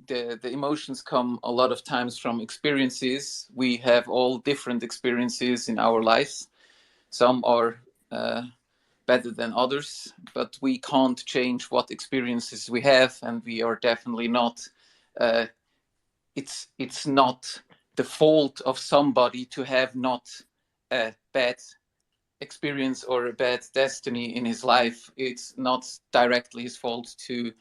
the emotions come a lot of times from experiences. We have all different experiences in our lives. Some are better than others, but we can't change what experiences we have, and we are definitely not. Uh, it's not the fault of somebody to have not a bad experience or a bad destiny in his life. It's not directly his fault to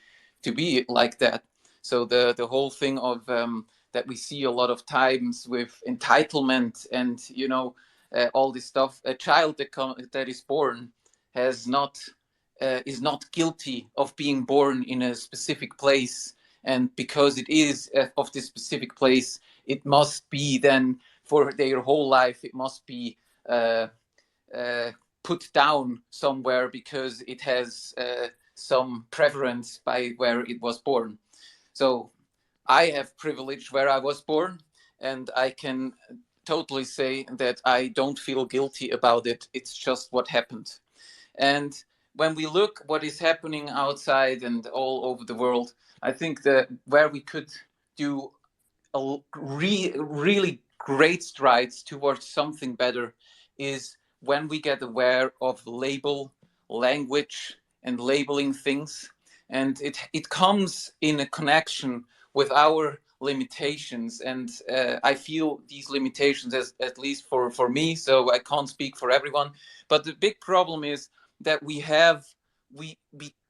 be like that. So the whole thing of that we see a lot of times with entitlement and all this stuff. A child that is born has not is not guilty of being born in a specific place, and because it is of this specific place, it must be then for their whole life. It must be. Uh, put down somewhere because it has some preference by where it was born. So I have privilege where I was born, and I can totally say that I don't feel guilty about it. It's just what happened. And when we look what is happening outside and all over the world, I think that where we could do really great strides towards something better is when we get aware of label, language, and labeling things. And it comes in a connection with our limitations. And I feel these limitations, as at least for me, so I can't speak for everyone. But the big problem is that we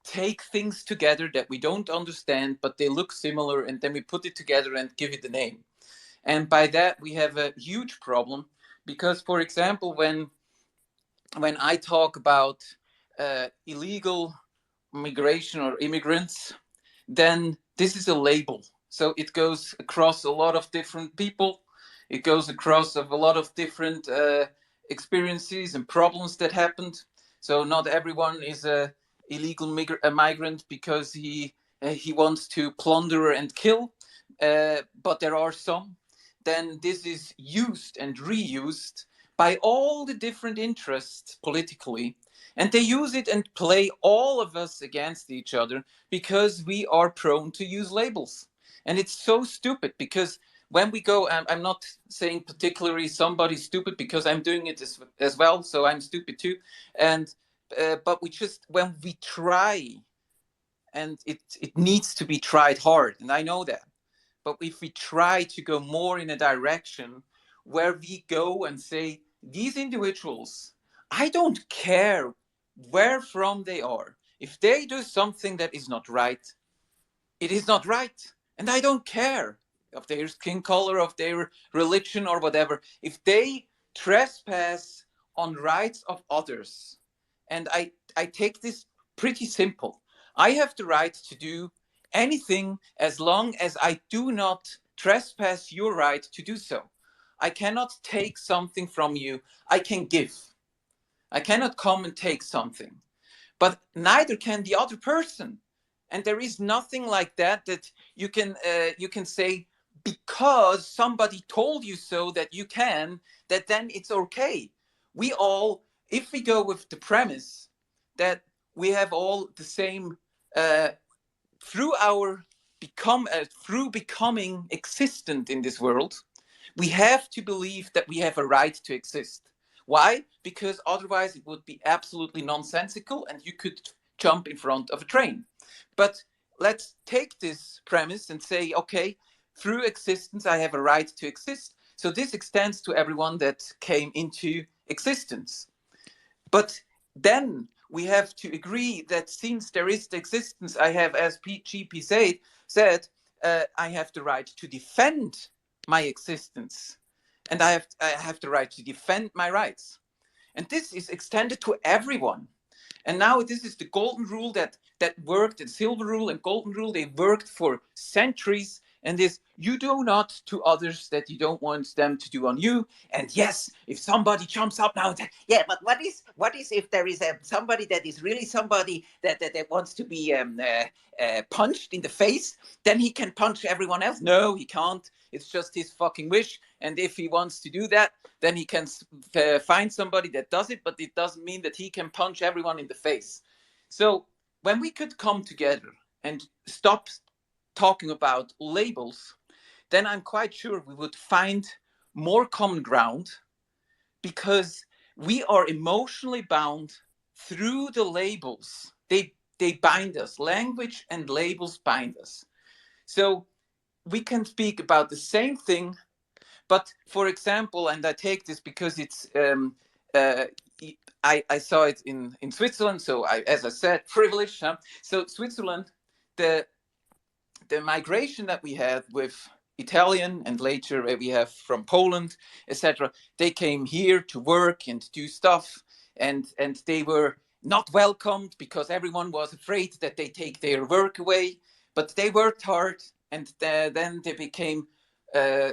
take things together that we don't understand, but they look similar, and then we put it together and give it a name. And by that, we have a huge problem because, for example, when I talk about illegal migration or immigrants, then this is a label. So it goes across a lot of different people. It goes across of a lot of different experiences and problems that happened. So not everyone is a illegal migrant because he wants to plunder and kill, but there are some. Then this is used and reused by all the different interests politically, and they use it and play all of us against each other because we are prone to use labels. And it's so stupid because when we go, I'm not saying particularly somebody's stupid because I'm doing it as well, so I'm stupid too. And but we just, when we try, and it needs to be tried hard, and I know that. But if we try to go more in a direction where we go and say, these individuals, I don't care where from they are. If they do something that is not right, it is not right. And I don't care of their skin color, of their religion, or whatever. If they trespass on rights of others, and I take this pretty simple. I have the right to do anything as long as I do not trespass your right to do so. I cannot take something from you. I can give. I cannot come and take something, but neither can the other person. And there is nothing like that that you can say because somebody told you so that you can, that then it's okay. We all, if we go with the premise that we have all the same uh, through our through becoming existent in this world, we have to believe that we have a right to exist. Why? Because otherwise it would be absolutely nonsensical and you could jump in front of a train. But let's take this premise and say, okay, through existence, I have a right to exist. So this extends to everyone that came into existence. But then we have to agree that since there is the existence, I have, as GP said, I have the right to defend my existence, and I have the right to defend my rights. And this is extended to everyone. And now this is the golden rule that worked, and silver rule and golden rule, they worked for centuries. And this, you do not to others that you don't want them to do on you. And yes, if somebody jumps up now and says, yeah, but what is if there is somebody that is really somebody that wants to be punched in the face, then he can punch everyone else? No, he can't. It's just his fucking wish. And if he wants to do that, then he can find somebody that does it, but it doesn't mean that he can punch everyone in the face. So when we could come together and stop talking about labels, then I'm quite sure we would find more common ground, because we are emotionally bound through the labels. They bind us. Language and labels bind us. So we can speak about the same thing, but for example, and I take this because it's uh, I saw it in Switzerland. So as I said, privileged. Huh? So Switzerland, the migration that we had with Italian, and later we have from Poland, etc. They came here to work and do stuff, and they were not welcomed because everyone was afraid that they take their work away. But they worked hard, and then they became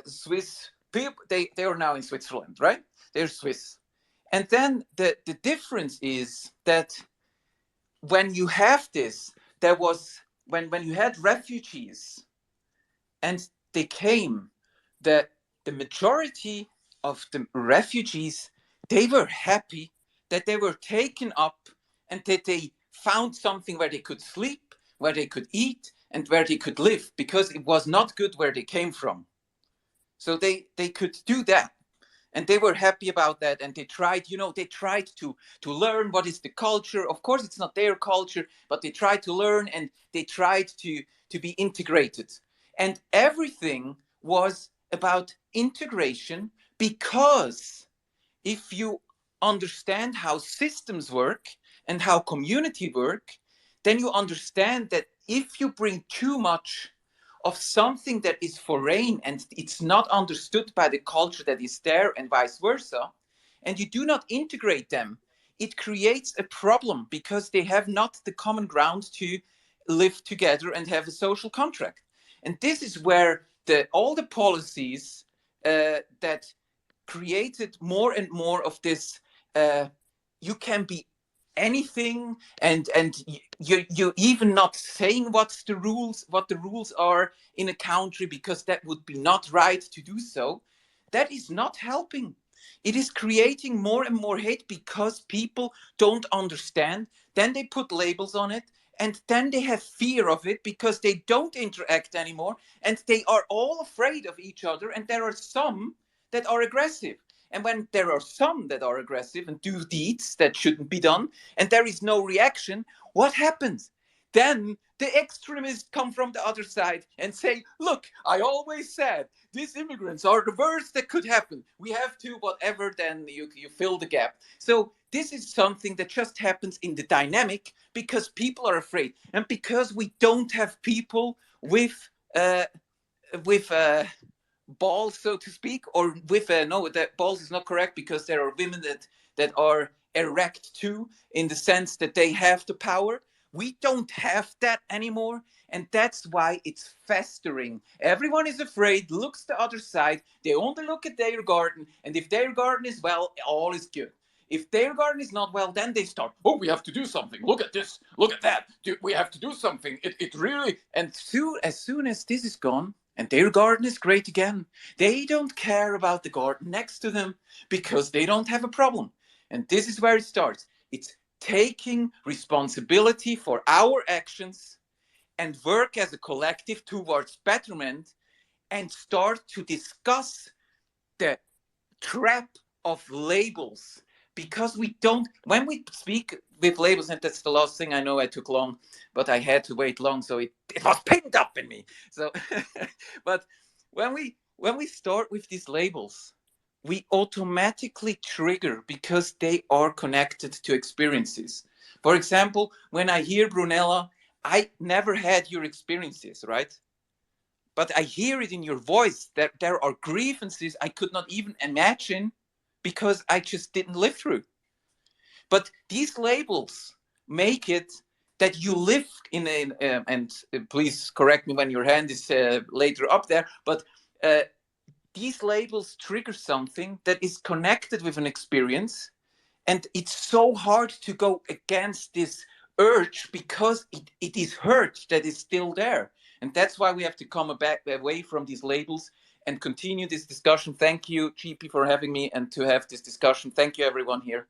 Swiss people. They are now in Switzerland, right? They're Swiss. And then the difference is that when you have this, there was when you had refugees and they came, the majority of the refugees, they were happy that they were taken up and that they found something where they could sleep, where they could eat, and where they could live, because it was not good where they came from. So they could do that, and they were happy about that, and they tried, they tried to learn what is the culture. Of course it's not their culture, but they tried to learn, and they tried to be integrated. And everything was about integration, because if you understand how systems work and how community work, then you understand that if you bring too much of something that is foreign and it's not understood by the culture that is there, and vice versa, and you do not integrate them, it creates a problem, because they have not the common ground to live together and have a social contract. And this is where all the policies that created more and more of this, you can be anything, and you even not saying what the rules are in a country, because that would be not right to do so. That is not helping. It is creating more and more hate, because people don't understand. Then they put labels on it, and then they have fear of it, because they don't interact anymore, and they are all afraid of each other. And there are some that are aggressive, and when there are some that are aggressive and do deeds that shouldn't be done, and there is no reaction, what happens? Then the extremists come from the other side and say, look, I always said these immigrants are the worst that could happen. We have to whatever, then you fill the gap. So this is something that just happens in the dynamic, because people are afraid, and because we don't have people with with balls, so to speak, or with no, that balls is not correct, because there are women that are erect too, in the sense that they have the power. We don't have that anymore, and that's why it's festering. Everyone is afraid, looks the other side. They only look at their garden, and if their garden is well, all is good. If their garden is not well, then they start, oh, we have to do something. Look at this, look at that. We have to do something. It really, and as soon as this is gone, and their garden is great again, they don't care about the garden next to them, because they don't have a problem. And this is where it starts. It's taking responsibility for our actions and work as a collective towards betterment, and start to discuss the trap of labels. Because we don't, when we speak with labels, and that's the last thing, I know I took long, but I had to wait long, so it was pinned up in me. So but when we start with these labels, we automatically trigger, because they are connected to experiences. For example, when I hear, Brunella, I never had your experiences, right? But I hear it in your voice that there are grievances I could not even imagine, because I just didn't live through. But these labels make it that you live in a, and please correct me when your hand is later up there, but these labels trigger something that is connected with an experience, and it's so hard to go against this urge, because it is hurt that is still there. And that's why we have to come back away from these labels and continue this discussion. Thank you, GP, for having me, and to have this discussion. Thank you, everyone here.